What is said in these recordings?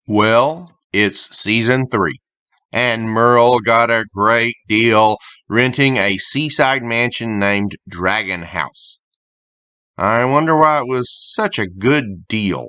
Well, it's season 3, and Merle got a great deal renting a seaside mansion named Dragon House. I wonder why it was such a good deal.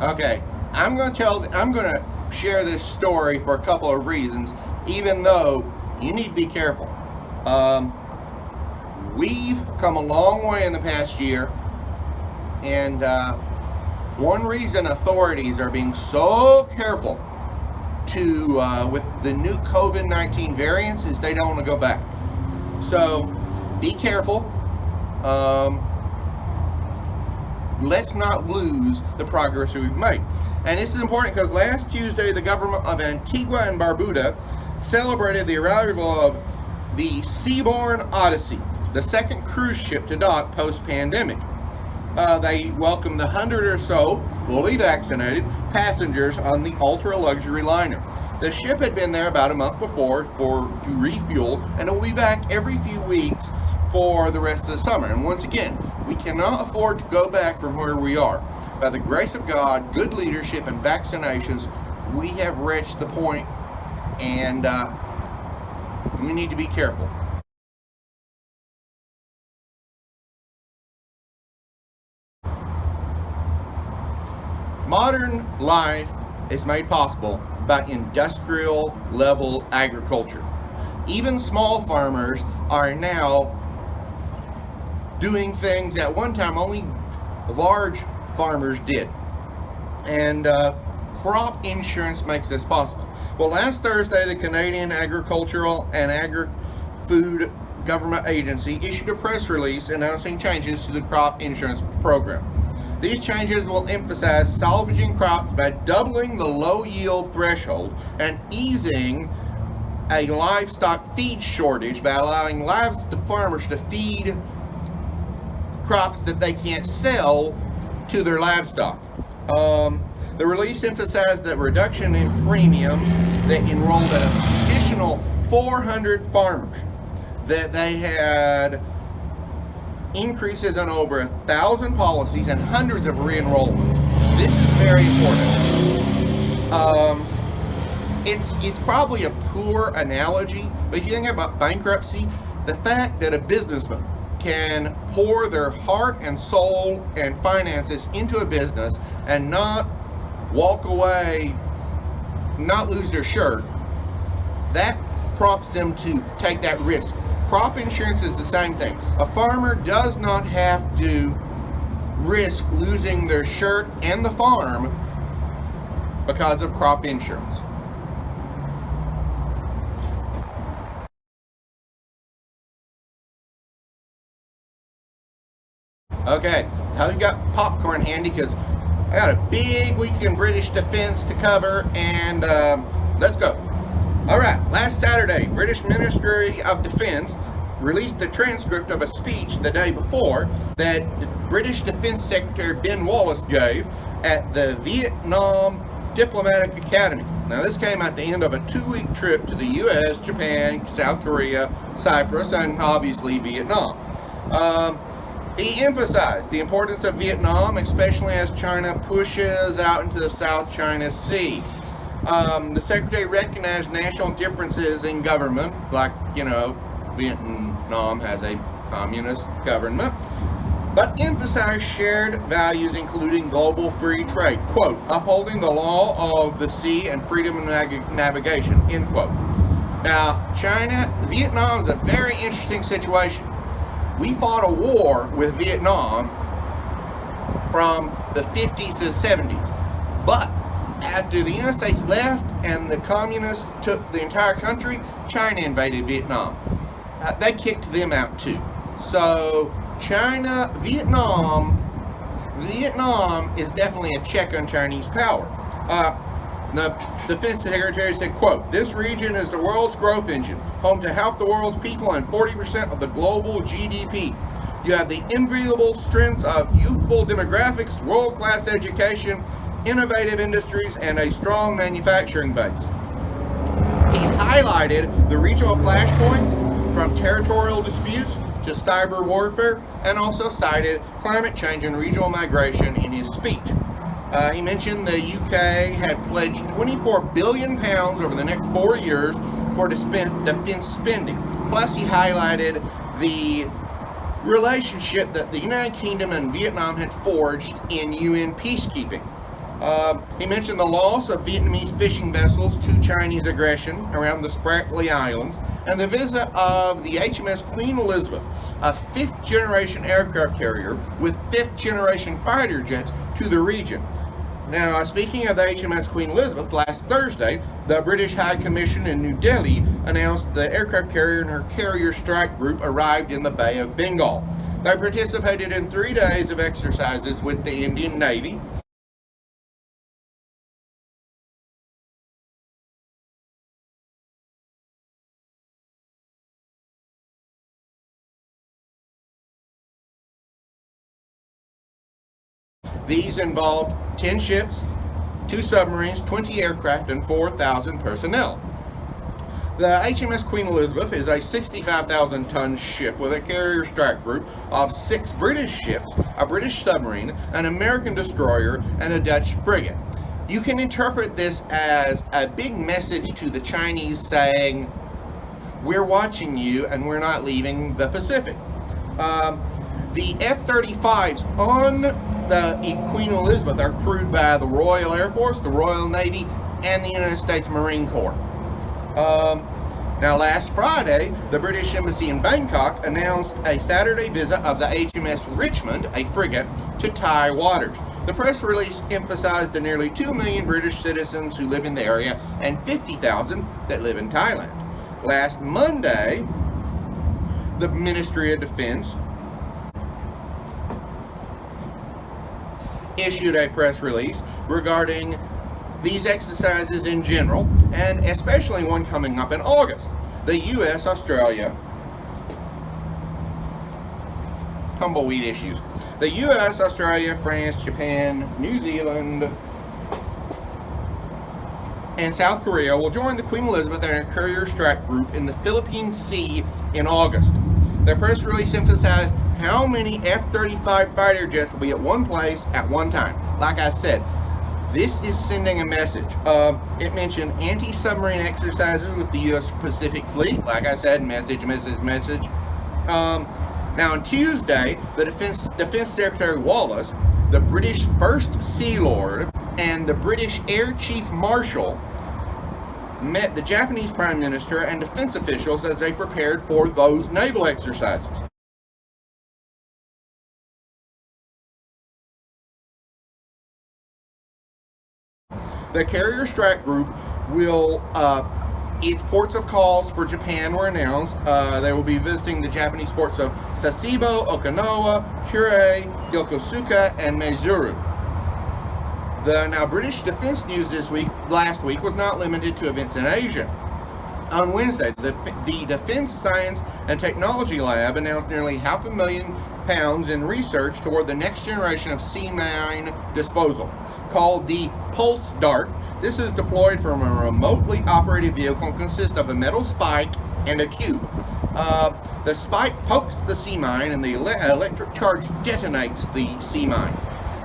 Okay, I'm going to share this story for a couple of reasons, even though you need to be careful. Um, we've come a long way in the past year, and one reason authorities are being so careful with the new COVID-19 variants is they don't want to go back. So be careful. Um, let's not lose the progress we've made. And this is important because last Tuesday, the government of Antigua and Barbuda celebrated the arrival of the Seabourn Odyssey, the second cruise ship to dock post-pandemic. They welcomed the 100 or so fully vaccinated passengers on the ultra-luxury liner. The ship had been there about a month before to refuel, and it will be back every few weeks for the rest of the summer. And once again, we cannot afford to go back from where we are. By the grace of God, good leadership, and vaccinations, we have reached the point, and we need to be careful. Modern life is made possible by industrial level agriculture. Even small farmers are now doing things that one time only large farmers did. And crop insurance makes this possible. Well, last Thursday, the Canadian Agricultural and Agri-Food Government Agency issued a press release announcing changes to the crop insurance program. These changes will emphasize salvaging crops by doubling the low yield threshold and easing a livestock feed shortage by allowing farmers to feed crops that they can't sell to their livestock. The release emphasized the reduction in premiums that enrolled an additional 400 farmers, that they had increases on over 1,000 policies and hundreds of re-enrollments. This is very important. It's probably a poor analogy, but if you think about bankruptcy, the fact that a businessman can pour their heart and soul and finances into a business and not walk away, not lose their shirt, that prompts them to take that risk. Crop insurance is the same thing. A farmer does not have to risk losing their shirt and the farm because of crop insurance. Okay, how you got popcorn handy? Because I got a big week in British defense to cover, and let's go. All right, last Saturday, British Ministry of Defense released the transcript of a speech the day before that British Defense Secretary Ben Wallace gave at the Vietnam Diplomatic Academy. Now, this came at the end of a 2-week trip to the U.S., Japan, South Korea, Cyprus, and obviously Vietnam. He emphasized the importance of Vietnam, especially as China pushes out into the South China Sea. The Secretary recognized national differences in government, like, Vietnam has a communist government, but emphasized shared values including global free trade, quote, upholding the law of the sea and freedom of navigation, end quote. Now, Vietnam is a very interesting situation. We fought a war with Vietnam from the 50s to the 70s. But after the United States left and the communists took the entire country, China invaded Vietnam. They kicked them out too. So Vietnam is definitely a check on Chinese power. The Defense Secretary said, quote, this region is the world's growth engine, home to half the world's people and 40% of the global GDP. You have the enviable strengths of youthful demographics, world-class education, innovative industries, and a strong manufacturing base. He highlighted the regional flashpoints from territorial disputes to cyber warfare, and also cited climate change and regional migration in his speech. He mentioned the UK had pledged £24 billion over the next 4 years for defense spending. Plus, he highlighted the relationship that the United Kingdom and Vietnam had forged in UN peacekeeping. He mentioned the loss of Vietnamese fishing vessels to Chinese aggression around the Spratly Islands, and the visit of the HMS Queen Elizabeth, a fifth-generation aircraft carrier with fifth-generation fighter jets, to the region. Now, speaking of the HMS Queen Elizabeth, last Thursday, the British High Commission in New Delhi announced the aircraft carrier and her carrier strike group arrived in the Bay of Bengal. They participated in 3 days of exercises with the Indian Navy. These involved 10 ships, 2 submarines, 20 aircraft, and 4,000 personnel. The HMS Queen Elizabeth is a 65,000-ton ship with a carrier strike group of 6 British ships, a British submarine, an American destroyer, and a Dutch frigate. You can interpret this as a big message to the Chinese saying, we're watching you and we're not leaving the Pacific. The F-35s on the Queen Elizabeth are crewed by the Royal Air Force, the Royal Navy, and the United States Marine Corps. Now, last Friday, the British Embassy in Bangkok announced a Saturday visit of the HMS Richmond, a frigate, to Thai waters. The press release emphasized the nearly 2 million British citizens who live in the area and 50,000 that live in Thailand. Last Monday, the Ministry of Defense issued a press release regarding these exercises in general, and especially one coming up in August. The U.S., Australia, tumbleweed issues. The U.S., Australia, France, Japan, New Zealand, and South Korea will join the Queen Elizabeth and her carrier strike group in the Philippine Sea in August. The press release emphasized how many F-35 fighter jets will be at one place at one time. Like I said, this is sending a message. It mentioned anti-submarine exercises with the U.S. Pacific Fleet. Like I said, message. Now on Tuesday, the Defense Secretary Wallace, the British First Sea Lord, and the British Air Chief Marshal met the Japanese Prime Minister and defense officials as they prepared for those naval exercises. The carrier strike group will, its ports of calls for Japan were announced. They will be visiting the Japanese ports of Sasebo, Okinawa, Kure, Yokosuka, and Maizuru. The now British defense news last week was not limited to events in Asia. On Wednesday, the Defense Science and Technology Lab announced nearly £500,000 in research toward the next generation of sea mine disposal, called the Pulse Dart. This is deployed from a remotely operated vehicle and consists of a metal spike and a tube. The spike pokes the sea mine and the electric charge detonates the sea mine.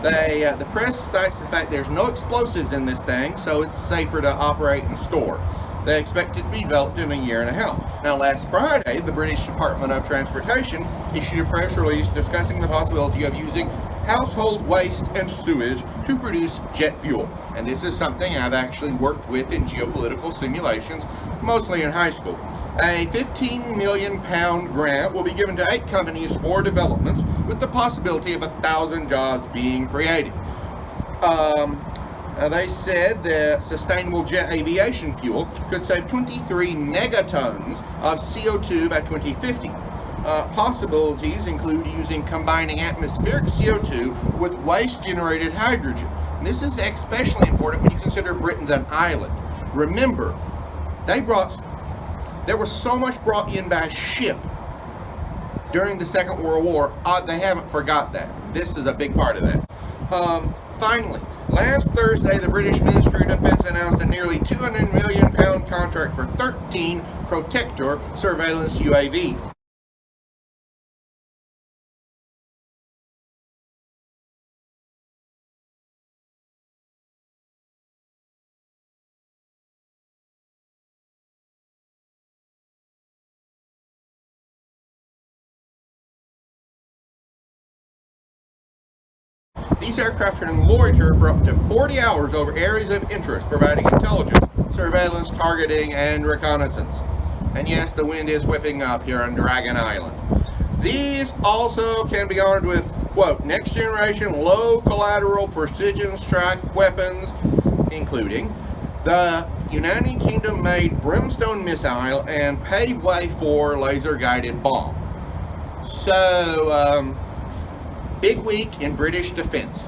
The press cites the fact there's no explosives in this thing, so it's safer to operate and store. They expect it to be developed in a year and a half. Now, last Friday, the British Department of Transportation issued a press release discussing the possibility of using household waste and sewage to produce jet fuel. And this is something I've actually worked with in geopolitical simulations, mostly in high school. A £15 million grant will be given to 8 companies for developments, with the possibility of 1,000 jobs being created. They said that sustainable jet aviation fuel could save 23 megatons of CO2 by 2050. Possibilities include combining atmospheric CO2 with waste-generated hydrogen. And this is especially important when you consider Britain's an island. Remember, there was so much brought in by ship during the Second World War. They haven't forgot that. This is a big part of that. Finally, last Thursday, the British Ministry of Defence announced a nearly £200 million contract for 13 Protector surveillance UAVs. These aircraft can loiter for up to 40 hours over areas of interest, providing intelligence, surveillance, targeting, and reconnaissance. And yes, the wind is whipping up here on Dragon Island. These also can be armed with, quote, next generation low collateral precision strike weapons, including the United Kingdom made Brimstone missile and pave way for laser guided bomb. So, big week in British defense.